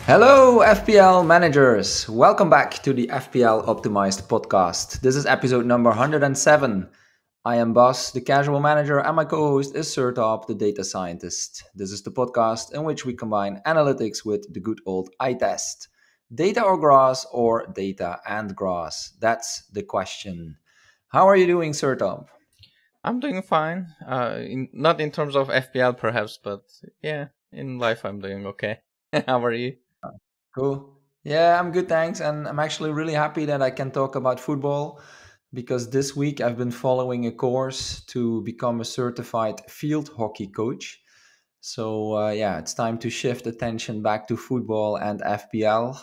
Hello, FPL managers. Welcome back to the FPL Optimized podcast. This is episode number 107. I am Bas, the casual manager, and my co host is Sertalp, the data scientist. This is the podcast in which we combine analytics with the good old eye test. Data or grass, or data and grass? That's the question. How are you doing, Sertalp? I'm doing fine. Not in terms of FPL perhaps, but yeah, in life I'm doing okay. How are you? Cool. Yeah, I'm good, thanks. And I'm actually really happy that I can talk about football because this week I've been following a course to become a certified field hockey coach. So, yeah, it's time to shift attention back to football and FPL.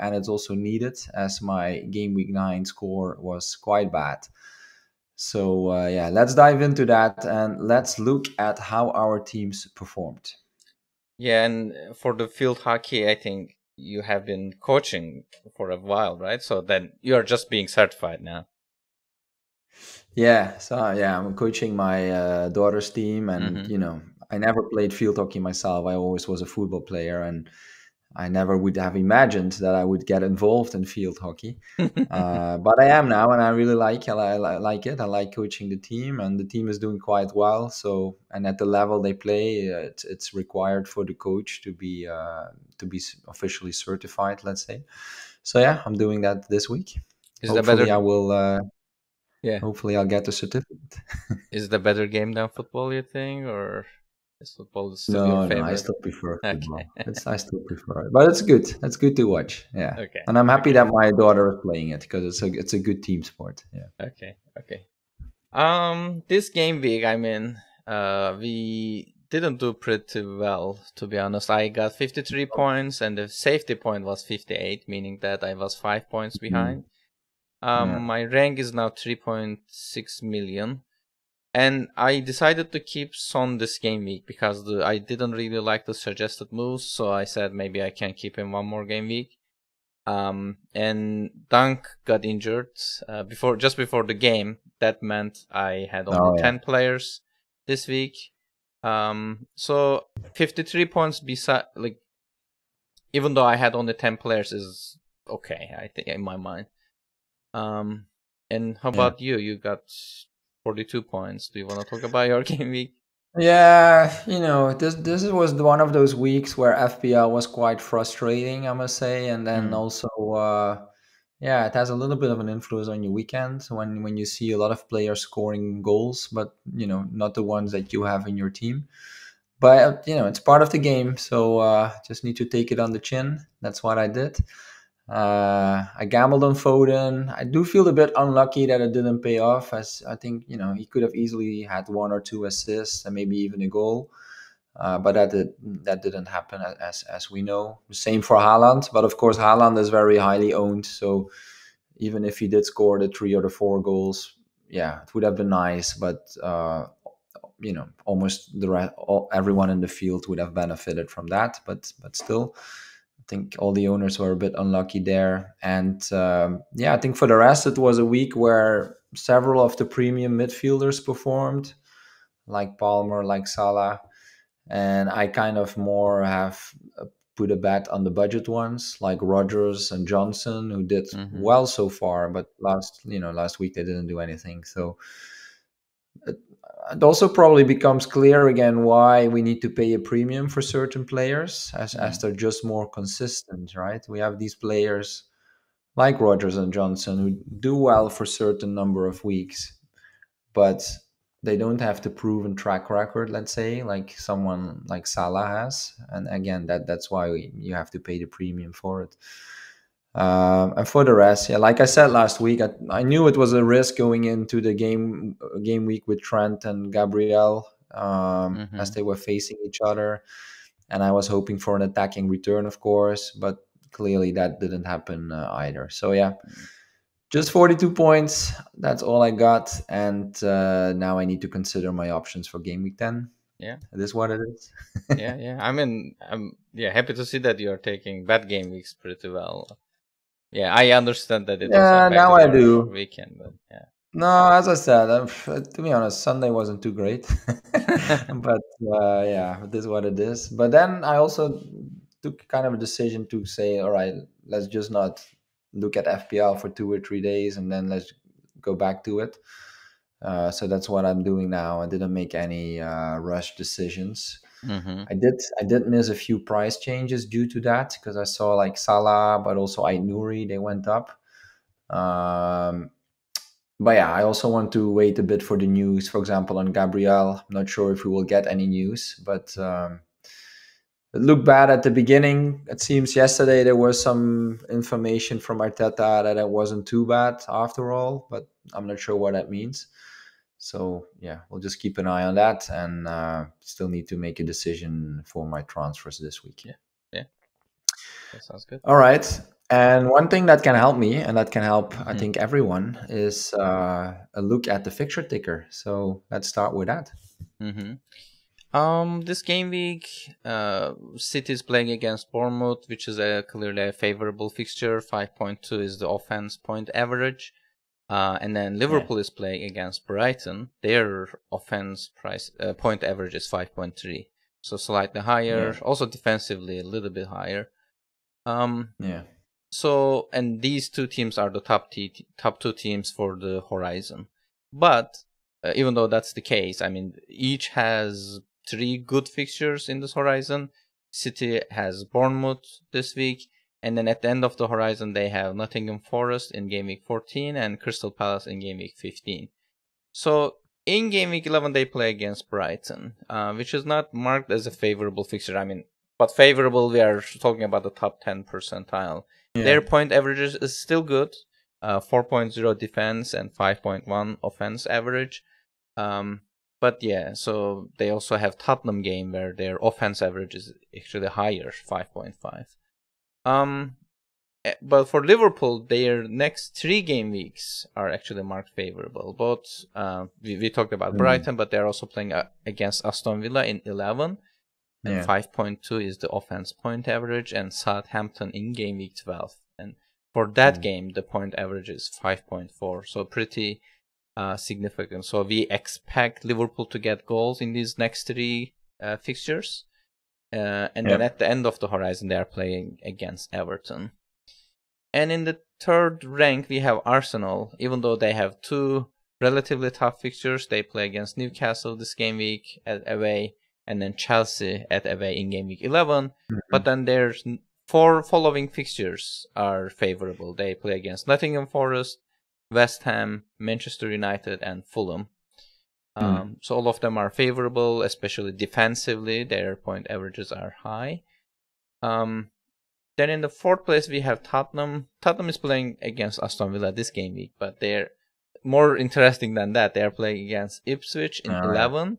And it's also needed as my game week 9 score was quite bad. So, yeah, let's dive into that and let's look at how our teams performed. Yeah, and for the field hockey, I think you have been coaching for a while, right? So then you're just being certified now. Yeah, so yeah, I'm coaching my daughter's team, and Mm-hmm. I never played field hockey myself. I always was a football player, and I never would have imagined that I would get involved in field hockey. But I am now, and I really like it. I like coaching the team, and the team is doing quite well. So, and at the level they play, it's required for the coach to be officially certified. Let's say. So yeah, I'm doing that this week. Is the Hopefully, better I will. yeah. Hopefully, I'll get the certificate. Is the better game than football, you think, or is football still your No, no, I favorite? still prefer Okay. football. I still prefer it, but it's good. It's good to watch. Yeah, Okay. and I'm happy Okay. that my daughter is playing it because it's a good team sport. Yeah. Okay. Okay. This game week, we didn't do pretty well, to be honest. I got 53 points, and the safety point was 58, meaning that I was 5 points Mm, behind. yeah. My rank is now 3.6 million, and I decided to keep Son this game week because I didn't really like the suggested moves, so I said maybe I can keep him one more game week. And Dunk got injured just before the game. That meant I had only Oh yeah. 10 players this week. So 53 points beside, like, even though I had only 10 players is okay, I think, in my mind. And how Yeah. about you? You got 42 points. Do you want to talk about your game week? Yeah, this was one of those weeks where FPL was quite frustrating, I must say, and then Mm. also, yeah, it has a little bit of an influence on your weekend when you see a lot of players scoring goals, but not the ones that you have in your team. But it's part of the game, so just need to take it on the chin. That's what I did. I gambled on Foden. I do feel a bit unlucky that it didn't pay off, as I think he could have easily had one or two assists and maybe even a goal. But that didn't happen, as we know. The same for Haaland, but of course Haaland is very highly owned. So even if he did score the 3 or 4 goals, yeah, it would have been nice. But almost everyone in the field would have benefited from that. But still, I think all the owners were a bit unlucky there. And yeah, I think for the rest, it was a week where several of the premium midfielders performed, like Palmer, like Salah, and I kind of more have put a bet on the budget ones like Rogers and Johnson, who did Mm-hmm. well so far, but last week they didn't do anything. So it also probably becomes clear again why we need to pay a premium for certain players as Mm. they're just more consistent, right? We have these players like Rogers and Johnson who do well for certain number of weeks, but they don't have the proven track record, let's say, like someone like Salah has. And again, that's why you have to pay the premium for it. And for the rest, yeah, like I said last week, I knew it was a risk going into the game week with Trent and Gabriel, as Mm-hmm. they were facing each other, and I was hoping for an attacking return, of course, but clearly that didn't happen either. So yeah, just 42 points. That's all I got, and now I need to consider my options for game week 10. Yeah. It is what it is. Yeah. Yeah. I'm happy to see that you are taking bad game weeks pretty well. Yeah, I understand that it also Yeah, now impacted I your do. weekend, but No, as I said, to be honest, Sunday wasn't too great, yeah. but yeah, it is what it is. But then I also took kind of a decision to say, all right, let's just not look at FPL for 2 or 3 days, and then let's go back to it. So that's what I'm doing now. I didn't make any rush decisions. Mm-hmm. I did miss a few price changes due to that, because I saw like Salah, but also Aït-Nouri, they went up. Um, but yeah, I also want to wait a bit for the news. For example, on Gabriel, I'm not sure if we will get any news, but it looked bad at the beginning. It seems yesterday there was some information from Arteta that it wasn't too bad after all, but I'm not sure what that means. So yeah, we'll just keep an eye on that, and still need to make a decision for my transfers this week. Yeah. Yeah. That sounds good. All right. And one thing that can help me, and that can help, I Mm-hmm. think, everyone, is a look at the fixture ticker. So let's start with that. Mm-hmm. This game week, City is playing against Bournemouth, which is clearly a favorable fixture. 5.2 is the offense point average. And then Yeah. Liverpool is playing against Brighton. Their offense price point average is 5.3, so slightly higher. Yeah. Also defensively a little bit higher. Yeah. So, and these two teams are the top two teams for the horizon. But even though that's the case, I mean, each has 3 good fixtures in this horizon. City has Bournemouth this week, and then at the end of the horizon, they have Nottingham Forest in game week 14 and Crystal Palace in game week 15. So in game week 11, they play against Brighton, which is not marked as a favorable fixture. I mean, but favorable, we are talking about the top 10 percentile. Yeah. Their point averages is still good, 4.0 defense and 5.1 offense average. But yeah, so they also have Tottenham game where their offense average is actually higher, 5.5. But for Liverpool, their next 3 game weeks are actually marked favorable. Both we talked about Brighton, but they're also playing against Aston Villa in 11, and Yeah. 5.2 is the offense point average, and Southampton in game week 12. And for that game, the point average is 5.4, so pretty significant. So we expect Liverpool to get goals in these next 3 fixtures. And then at the end of the horizon, they are playing against Everton. And in the third rank, we have Arsenal. Even though they have 2 relatively tough fixtures, they play against Newcastle this game week at away, and then Chelsea at away in game week 11. But then there's 4 following fixtures are favorable. They play against Nottingham Forest, West Ham, Manchester United, and Fulham. So all of them are favorable, especially defensively. Their point averages are high. Then in the 4th place, we have Tottenham. Tottenham is playing against Aston Villa this game week, but they're more interesting than that. They're playing against Ipswich in 11,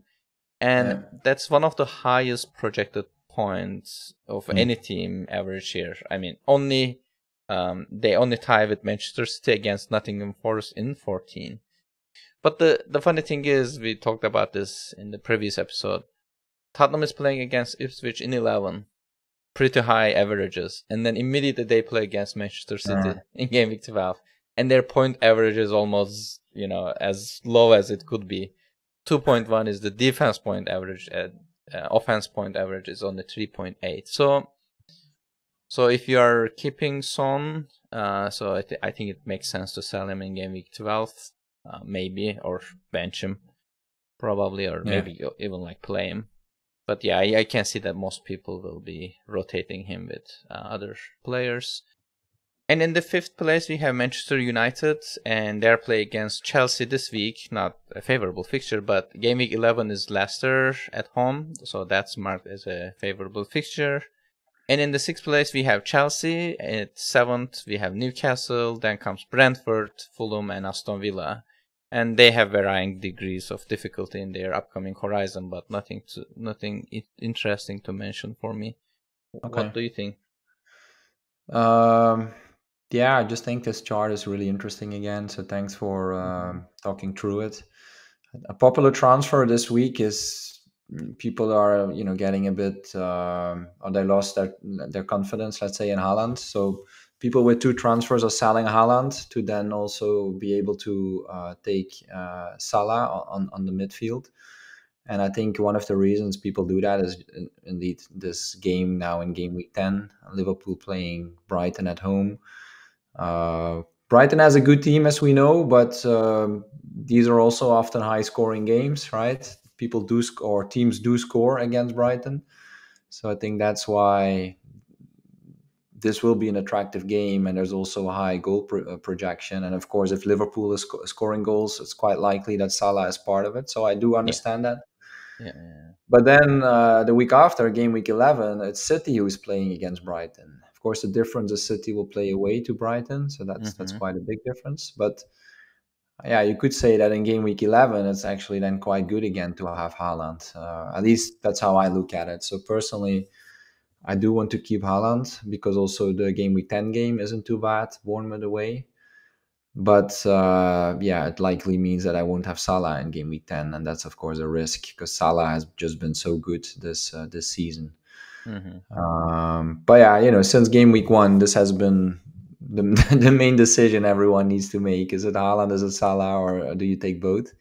and that's one of the highest projected points of any team average here. I mean, they only tie with Manchester City against Nottingham Forest in 14. But the funny thing is, we talked about this in the previous episode, Tottenham is playing against Ipswich in 11. Pretty high averages, and then immediately they play against Manchester City in game week 12, and their point average is almost, as low as it could be. 2.1 is the defense point average, and offense point average is only 3.8. So if you are keeping Son, so I think it makes sense to sell him in game week 12, maybe, or bench him, probably, or maybe even like play him. But yeah, I can see that most people will be rotating him with other players. And in the 5th place, we have Manchester United, and they're playing against Chelsea this week. Not a favorable fixture, but game week 11 is Leicester at home, so that's marked as a favorable fixture. And in the 6th place, we have Chelsea. At 7th, we have Newcastle. Then comes Brentford, Fulham, and Aston Villa. And they have varying degrees of difficulty in their upcoming horizon, but nothing interesting to mention for me. Okay. What do you think? Yeah, I just think this chart is really interesting again. So thanks for talking through it. A popular transfer this week is people are getting a bit or they lost their confidence, let's say, in Haaland. So people with 2 transfers are selling Haaland to then also be able to take Salah on the midfield. And I think one of the reasons people do that is indeed this game now in game week 10, Liverpool playing Brighton at home. Brighton has a good team, as we know, but these are also often high scoring games, right? People do score, teams do score against Brighton. So I think that's why this will be an attractive game, and there's also a high goal projection. And of course, if Liverpool is scoring goals, it's quite likely that Salah is part of it. So I do Yeah. understand that. Yeah. But then the week after, game week 11, it's City who is playing against Brighton. Of course, the difference is City will play away to Brighton, so that's Mm-hmm. quite a big difference. But yeah, you could say that in game week 11, it's actually then quite good again to have Haaland. At least that's how I look at it. So personally, I do want to keep Haaland because also the game week 10 game isn't too bad, Bournemouth away. But yeah, it likely means that I won't have Salah in game week 10, and that's of course a risk because Salah has just been so good this season. Mm-hmm. But yeah, since game week 1, this has been the, the main decision everyone needs to make. Is it Haaland, is it Salah, or do you take both?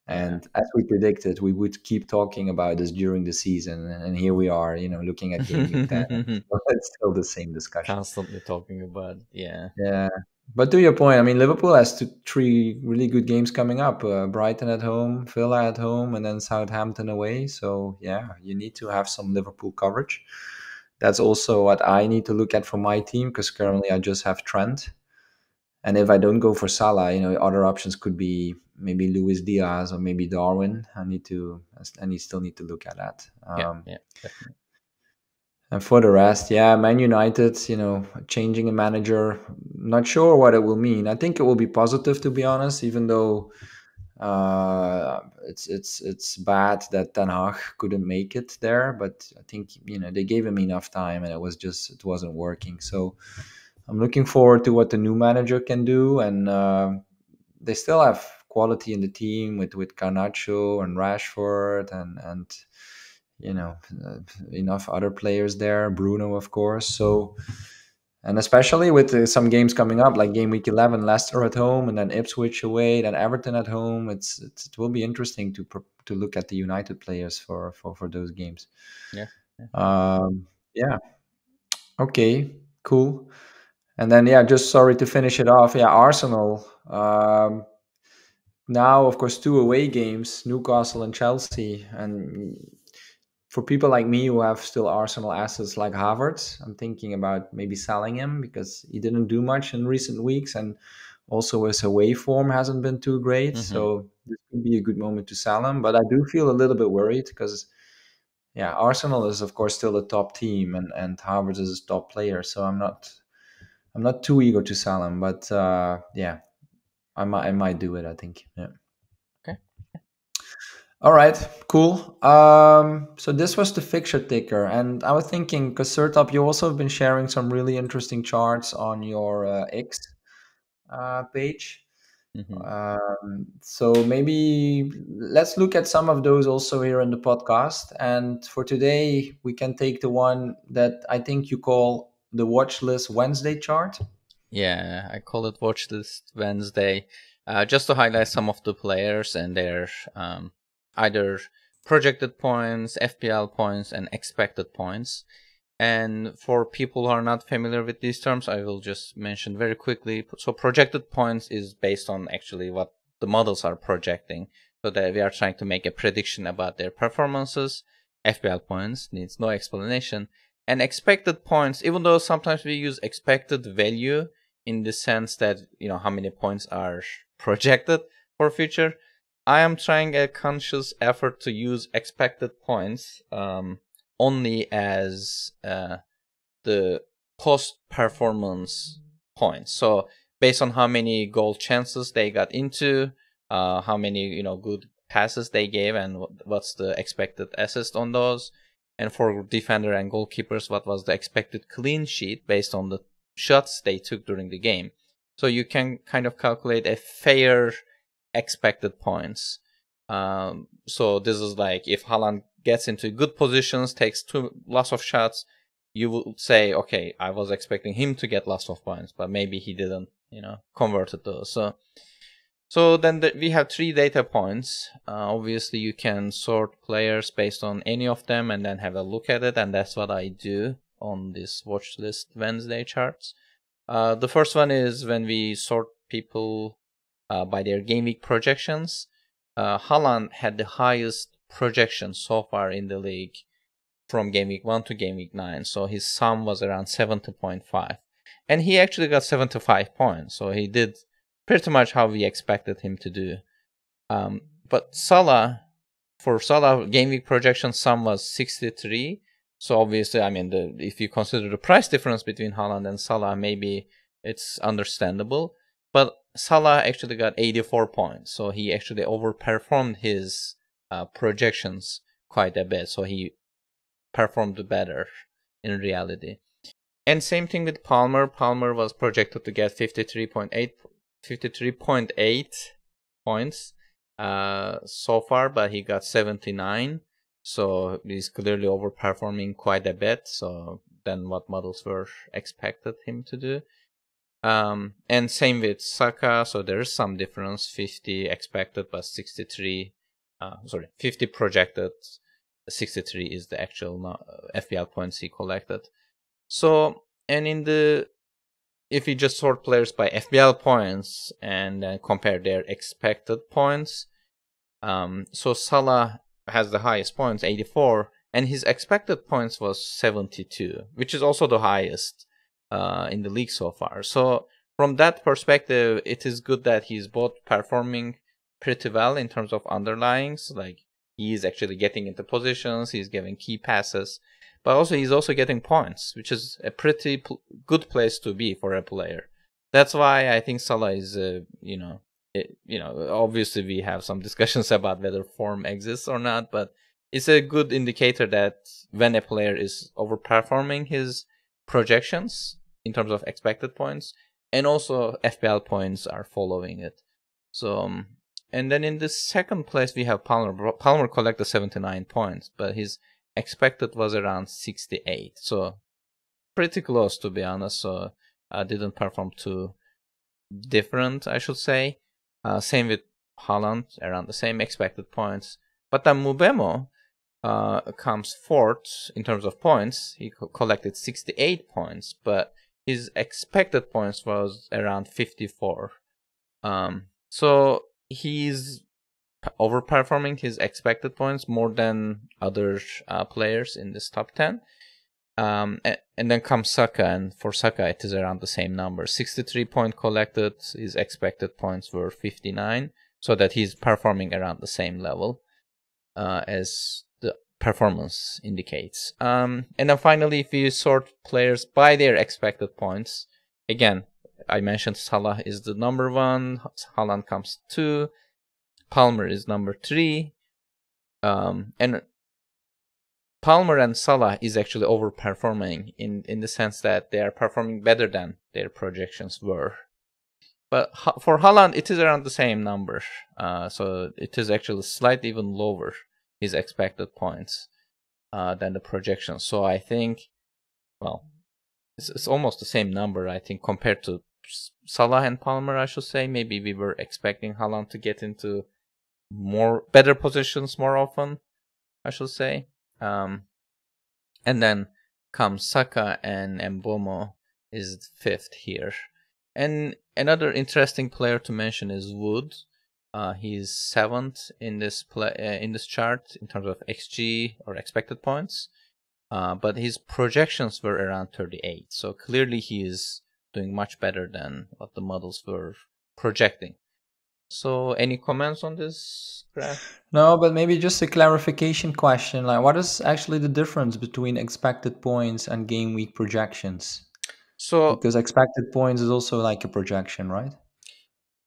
Yeah. And as we predicted, we would keep talking about this during the season, and here we are, looking at game week 10. So it's still the same discussion. Constantly talking about, yeah. Yeah. But to your point, I mean, Liverpool has three really good games coming up: Brighton at home, Villa at home, and then Southampton away. So yeah, you need to have some Liverpool coverage. That's also what I need to look at for my team because currently I just have Trent, and if I don't go for Salah, other options could be maybe Luis Diaz or maybe Darwin. I still need to look at that. Yeah, yeah, definitely. And for the rest, yeah, Man United, changing a manager, not sure what it will mean. I think it will be positive, to be honest, even though it's bad that Ten Hag couldn't make it there. But I think they gave him enough time, and it wasn't working. So I'm looking forward to what the new manager can do, and they still have quality in the team with Garnacho and Rashford and you know enough other players there, Bruno of course. So, and especially with some games coming up like game week 11, Leicester at home and then Ipswich away, then Everton at home, it will be interesting to look at the United players for those games. Yeah, yeah. Yeah, okay, cool. And then yeah, just sorry to finish it off, yeah, Arsenal, now of course two away games, Newcastle and Chelsea. And for people like me who have still Arsenal assets like Havertz, I'm thinking about maybe selling him because he didn't do much in recent weeks, and also his away form hasn't been too great. Mm-hmm. So this could be a good moment to sell him. But I do feel a little bit worried because yeah, Arsenal is of course still a top team, and Havertz is a top player. So I'm not too eager to sell him, but yeah, I might do it. I think. Yeah. Okay. All right, cool. So this was the fixture ticker, and I was thinking because Sertalp, you also have been sharing some really interesting charts on your X page. Mm-hmm. So maybe let's look at some of those also here in the podcast. And for today, we can take the one that I think you call the Watchlist Wednesday chart. Yeah, I call it Watchlist Wednesday, just to highlight some of the players and their either projected points, FPL points, and expected points. And for people who are not familiar with these terms, I will just mention very quickly. So projected points is based on actually what the models are projecting. So that we are trying to make a prediction about their performances. FPL points needs no explanation. And expected points, even though sometimes we use expected value in the sense that, how many points are projected for future, I am trying a conscious effort to use expected points only as the post-performance points. So based on how many goal chances they got into, how many good passes they gave, and what's the expected assist on those. And for defender and goalkeepers, what was the expected clean sheet based on the shots they took during the game. So you can kind of calculate a fair expected points. So this is like if Haaland gets into good positions, takes lots of shots, you would say, okay, I was expecting him to get lots of points, but maybe he didn't, converted those. So So then we have 3 data points. Obviously, you can sort players based on any of them and then have a look at it, and that's what I do on this Watchlist Wednesday charts. The first one is when we sort people by their game week projections. Haaland had the highest projection so far in the league from game week 1 to game week 9. So his sum was around 70.5. And he actually got 75 points. So he did pretty much how we expected him to do. But Salah, for Salah, game week projection sum was 63. So obviously, I mean, if you consider the price difference between Haaland and Salah, maybe it's understandable. But Salah actually got 84 points. So he actually overperformed his projections quite a bit. So he performed better in reality. And same thing with Palmer. Palmer was projected to get 53.8 points so far, but he got 79. So he's clearly overperforming quite a bit. So than what models were expected him to do. And same with Saka. So there's some difference. 50 expected, but 63. 50 projected. 63 is the actual FPL points he collected. So, and if you just sort players by FPL points and then compare their expected points, so Salah has the highest points, 84, and his expected points was 72, which is also the highest in the league so far. So from that perspective, it is good that he's both performing pretty well in terms of underlyings, like he's actually getting into positions, he's giving key passes, but also he's also getting points, which is a pretty good place to be for a player. That's why I think Salah is, obviously we have some discussions about whether form exists or not, but it's a good indicator that when a player is overperforming his projections in terms of expected points, and also FPL points are following it. So, and then in the second place we have Palmer. Palmer collected 79 points, but his expected was around 68. So pretty close, to be honest. So didn't perform too different, I should say. Same with Haaland, around the same expected points. But then Mbeumo comes fourth in terms of points. He collected 68 points, but his expected points was around 54. So he's overperforming his expected points more than other players in this top 10. And then comes Saka, and for Saka it is around the same number. 63 points collected, his expected points were 59, so that he's performing around the same level as the performance indicates. And then finally, if you sort players by their expected points, again, I mentioned Salah is the number 1, Haaland comes 2, Palmer is number 3, and Palmer and Salah is actually overperforming in the sense that they are performing better than their projections were. But for Haaland, it is around the same number. So it is actually slightly even lower, his expected points, than the projections. So I think, well, it's almost the same number, I think, compared to Salah and Palmer, I should say. Maybe we were expecting Haaland to get into better positions more often, I should say. And then comes Saka, and Mbeumo is 5th here. And another interesting player to mention is Wood. He's 7th in this chart in terms of XG or expected points. But his projections were around 38. So clearly he is doing much better than what the models were projecting. So any comments on this graph? No, but maybe just a clarification question. Like, what is actually the difference between expected points and game week projections? So Because expected points is also like a projection, right?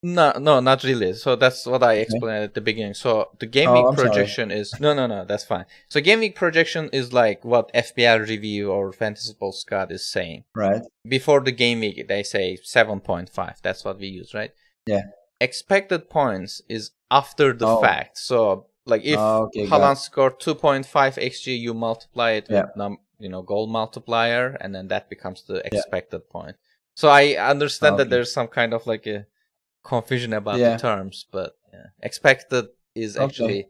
no, not really. So that's what I Okay. explained at the beginning. So the game Oh, week I'm sorry. projection is no, that's fine. So game week projection is like what FPL Review or Fantasy Ball Squad is saying. Right. Before the game week, they say 7.5. That's what we use, right? Yeah. Expected points is after the fact. So like if Haaland scored 2.5 XG, you multiply it with goal multiplier, and then that becomes the expected point. So I understand that there's some kind of like a confusion about the Yeah. terms, but expected is Okay. actually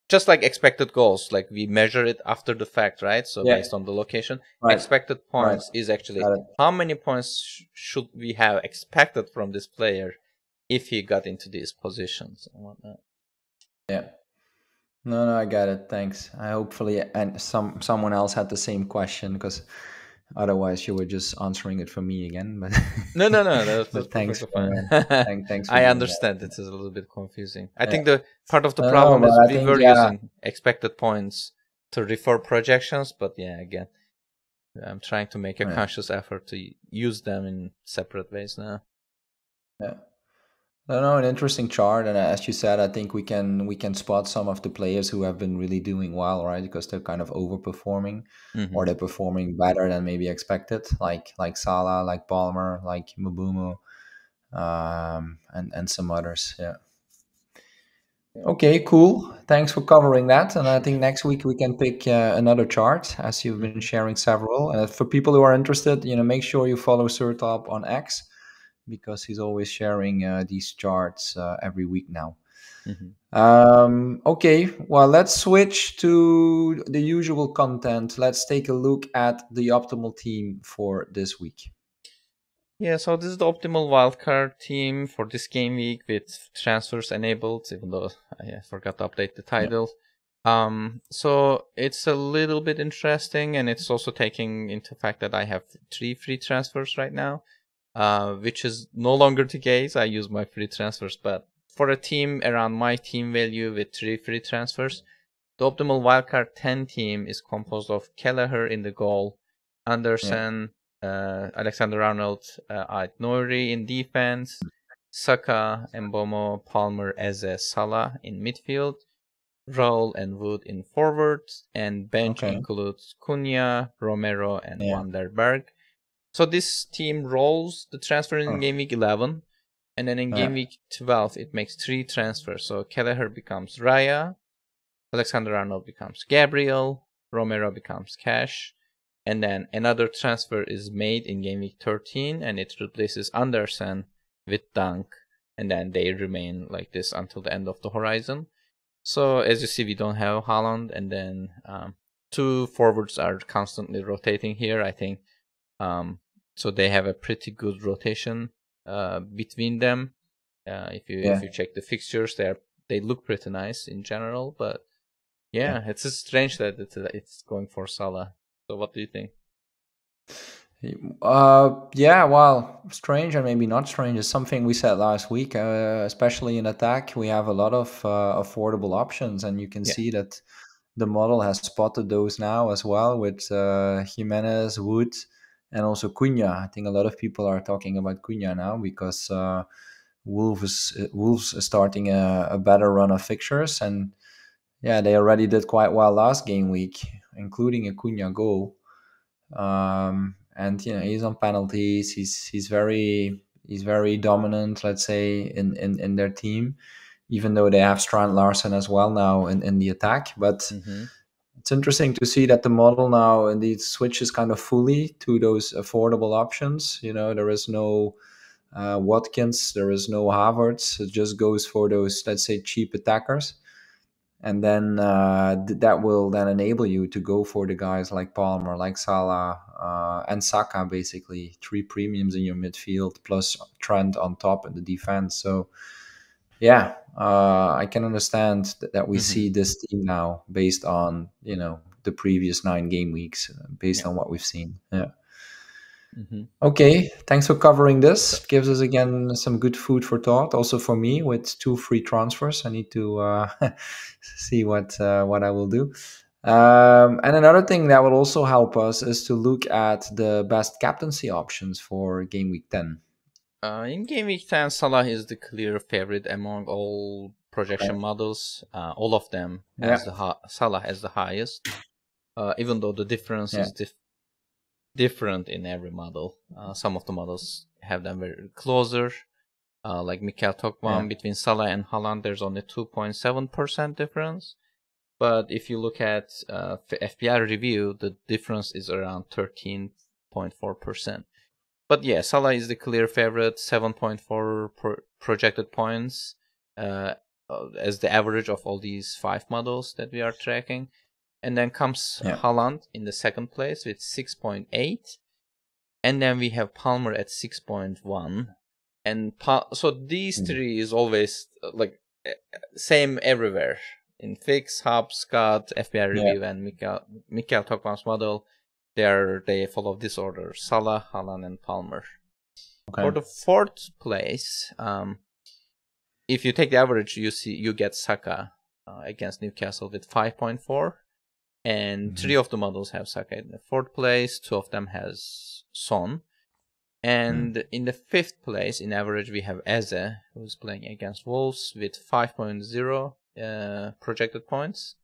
just like expected goals. Like we measure it after the fact, right? So Yeah. based on the location, Right. expected Right. points is actually Got it. how many points should we have expected from this player if he got into these positions and whatnot. Yeah. No, I got it. Thanks. I hopefully and someone else had the same question because otherwise you were just answering it for me again. But No, that's but thanks perfectly for fine. thanks for I doing understand that. it is a little bit confusing. I Yeah. think the part of the No, problem but is I we think were yeah, using expected points to refer projections, but yeah, again, I'm trying to make a yeah, conscious effort to use them in separate ways now. yeah. No, an interesting chart, and as you said, I think we can spot some of the players who have been really doing well, right? Because they're kind of overperforming, or Hmm. they're performing better than maybe expected, like Salah, like Palmer, like Mubumu, and some others. Yeah. Yeah, Okay, cool. Thanks for covering that. And I sure, think sure. next week we can pick another chart, as you've been Hmm. sharing several. For people who are interested, make sure you follow Sertalp on X because he's always sharing these charts every week now. Hmm. Okay, well, let's switch to the usual content. Let's take a look at the optimal team for this week. Yeah, so this is the optimal wildcard team for this game week with transfers enabled, even though I forgot to update the Yeah. title. So it's a little bit interesting, and it's also taking into fact that I have 3 free transfers right now, which is no longer the case. I use my free transfers, but for a team around my team value with 3 free transfers, the optimal wildcard 10 team is composed of Kelleher in the goal, Yeah. Anderson, Alexander-Arnold, Ait Nouri in defense, Saka, Mbomo, Palmer, Eze, Salah in midfield, Raul and Wood in forward, and bench Okay. includes Cunha, Romero, and Yeah. Van der Berg. So this team rolls the transfer in Huh. game week 11, and then in game Yeah. week 12 it makes 3 transfers. So Kelleher becomes Raya, Alexander-Arnold becomes Gabriel, Romero becomes Cash, and then another transfer is made in game week 13 and it replaces Andersen with Dunk, and then they remain like this until the end of the horizon. So as you see, we don't have Haaland, and then 2 forwards are constantly rotating here, I think. So they have a pretty good rotation between them. If Yeah. you check the fixtures, they look pretty nice in general, but Yeah. yeah, it's just strange that it's going for Salah. So what do you think? Yeah, well, strange and maybe not strange is something we said last week. Especially in attack, we have a lot of affordable options, and you can Yeah. see that the model has spotted those now as well with Jimenez, Wood, and also Cunha. I think a lot of people are talking about Cunha now because Wolves is starting a better run of fixtures, and yeah, they already did quite well last game week, including a Cunha goal. And he's on penalties. He's very dominant, let's say, in their team, even though they have Strand Larsen as well now in the attack. But Mm-hmm. it's interesting to see that the model now indeed switches kind of fully to those affordable options. There is no Watkins, there is no Havertz. It just goes for those, let's say, cheap attackers, and then that will then enable you to go for the guys like Palmer, like Salah, and Saka, basically 3 premiums in your midfield plus Trent on top in the defense. So yeah, I can understand that we Mm-hmm. see this team now based on the previous 9 game weeks, based Yeah. on what we've seen. Yeah. Mm-hmm. Okay, thanks for covering this. Sure. It gives us again some good food for thought. Also for me, with 2 free transfers, I need to see what I will do. And another thing that will also help us is to look at the best captaincy options for game week 10. In game week 10, Salah is the clear favorite among all Okay. projection models. All of them Yeah, has Salah has the highest. Even though the difference yeah, is different in every model. Some of the models have them very closer. Like Mikel yeah, Tokman, between Salah and Haaland, there's only 2.7% difference. But if you look at FPL review, the difference is around 13.4%. But yeah, Salah is the clear favorite, 7.4 projected points as the average of all these 5 models that we are tracking. And then comes Yeah. Haaland in the second place with 6.8. And then we have Palmer at 6.1. And so these three is always like same everywhere. In Fix, Hub, Scott, FPL Review, and Mikael Tokman's model, they follow this order: Salah, Haaland, and Palmer. Okay. For the fourth place, if you take the average, you get Saka against Newcastle with 5.4, and 3 of the models have Saka in the fourth place. 2 of them has Son, and in the fifth place, in average, we have Eze, who's playing against Wolves with 5.0 projected points.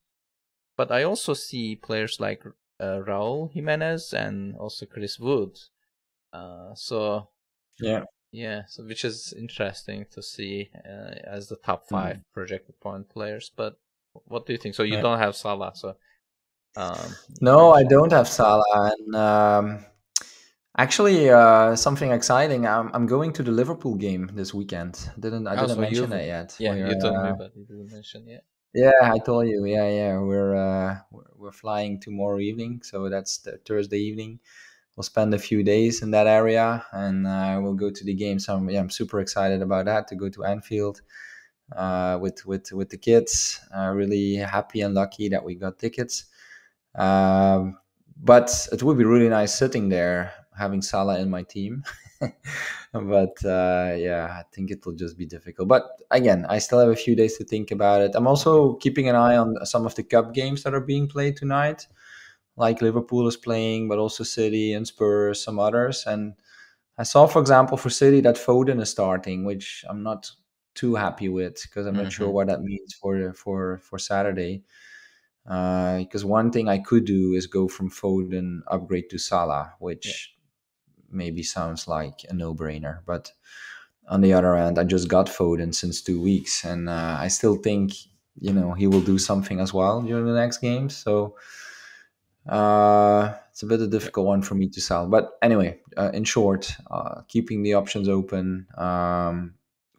But I also see players like Raul Jimenez and also Chris Wood. So which is interesting to see as the top 5 projected point players. But what do you think? So you don't have Salah, so no, I don't have Salah, and actually, something exciting. I'm going to the Liverpool game this weekend. I didn't mention that yet. Yeah, you told me, but you didn't mention yet. Yeah, I told you. Yeah. We're flying tomorrow evening, so that's the Thursday evening. We'll spend a few days in that area, and we'll go to the game. So I'm super excited about that, to go to Anfield with the kids. Really happy and lucky that we got tickets. But it would be really nice sitting there having Salah in my team. But I think it will just be difficult. But again, I still have a few days to think about it. I'm also keeping an eye on some of the cup games that are being played tonight, like Liverpool is playing, but also City and Spurs, some others. And I saw, for example, for City that Foden is starting, which I'm not too happy with, because I'm not sure what that means for Saturday. Because one thing I could do is go from Foden upgrade to Salah, which maybe sounds like a no-brainer. But on the other hand, I just got Foden since 2 weeks, and I still think he will do something as well during the next games. So it's a bit of a difficult one for me to sell. But anyway, in short, keeping the options open.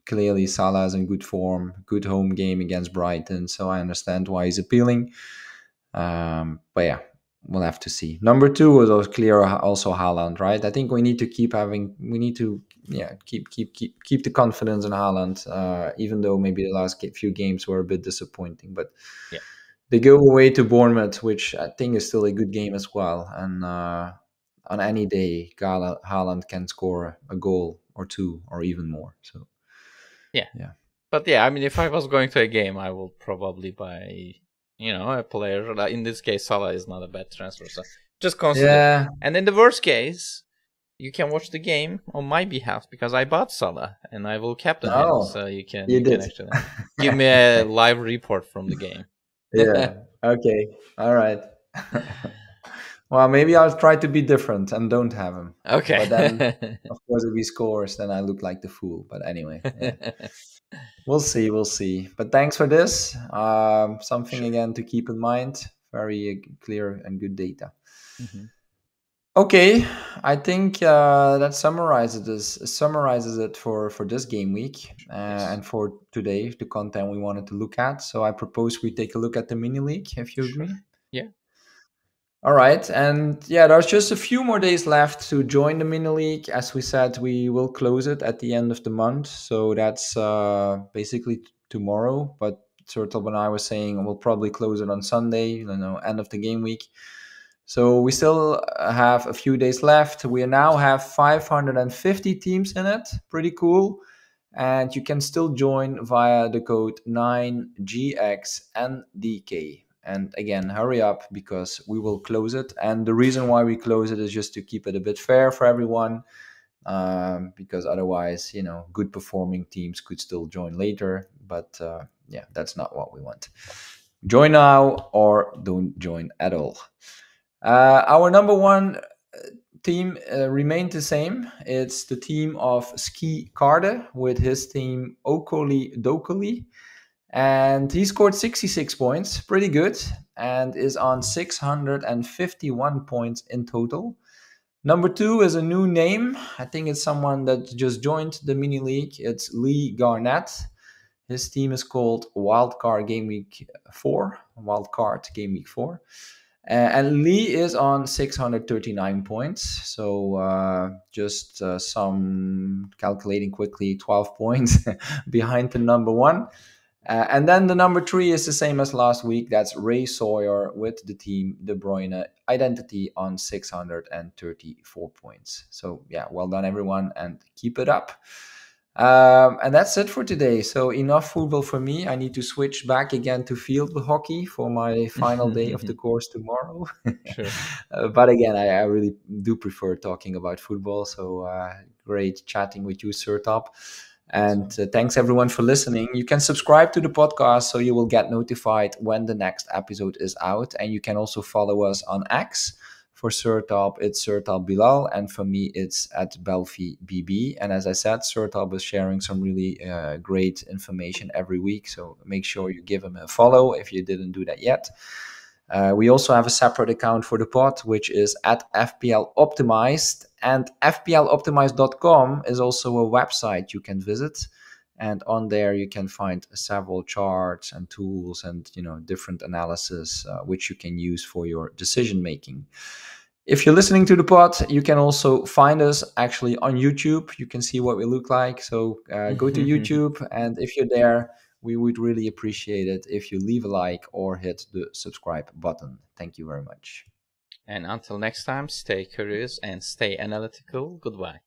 Clearly, Salah is in good form, good home game against Brighton, so I understand why he's appealing. But yeah, we'll have to see. Number 2 was also clear, also Haaland, right? I think we need to keep the confidence in Haaland, even though maybe the last few games were a bit disappointing. But they go away to Bournemouth, which I think is still a good game as well. And on any day, Haaland can score a goal or 2 or even more. So yeah. But I mean, if I was going to a game, I will probably buy a player. In this case, Salah is not a bad transfer, so just consider. Yeah. And in the worst case, you can watch the game on my behalf, because I bought Salah and I will captain him. So you can actually give me a live report from the game. Yeah. Okay. All right. Well, maybe I'll try to be different and don't have him. Okay. But then, of course, if he scores, then I look like the fool. But anyway, we'll see. But thanks for this. Something again to keep in mind. Very clear and good data. Okay, I think that summarizes it for this game week and for today, the content we wanted to look at. So I propose we take a look at the mini league, if you agree. Yeah. All right, and there's just a few more days left to join the mini league. As we said, we will close it at the end of the month, so that's basically tomorrow. But Sertalp and I were saying we'll probably close it on Sunday, end of the game week. So we still have a few days left. We now have 550 teams in it. Pretty cool. And you can still join via the code 9GXNDK. And again, hurry up, because we will close it. And the reason why we close it is just to keep it a bit fair for everyone. Because otherwise, good performing teams could still join later. But that's not what we want. Join now or don't join at all. Our number 1 team remained the same. It's the team of Ski Carde with his team Okoli Dokoli. And he scored 66 points, pretty good, and is on 651 points in total. Number two is a new name. I think it's someone that just joined the mini league. It's Lee Garnett. His team is called Wildcard Game Week 4. Wildcard Game Week 4. And Lee is on 639 points. So just some calculating quickly, 12 points behind the number one. And then the number three is the same as last week. That's Ray Sawyer with the team De Bruyne Identity on 634 points. So yeah, well done everyone, and keep it up. And that's it for today. So enough football for me. I need to switch back again to field hockey for my final day of the course tomorrow. Sure. But again, I really do prefer talking about football. So great chatting with you, Sertalp. And thanks everyone for listening. You can subscribe to the podcast so you will get notified when the next episode is out. And you can also follow us on X. For Sertalp, it's Sertalp Bilal, and for me, it's at Belfi BB. And as I said, Sertalp is sharing some really great information every week. So make sure you give him a follow if you didn't do that yet. We also have a separate account for the pod, which is at FPL Optimized. And FPLoptimized.com is also a website you can visit. And on there, you can find several charts and tools and different analysis which you can use for your decision making. If you're listening to the pod, you can also find us actually on YouTube. You can see what we look like. So go to YouTube, and if you're there, we would really appreciate it if you leave a like or hit the subscribe button. Thank you very much. And until next time, stay curious and stay analytical. Goodbye.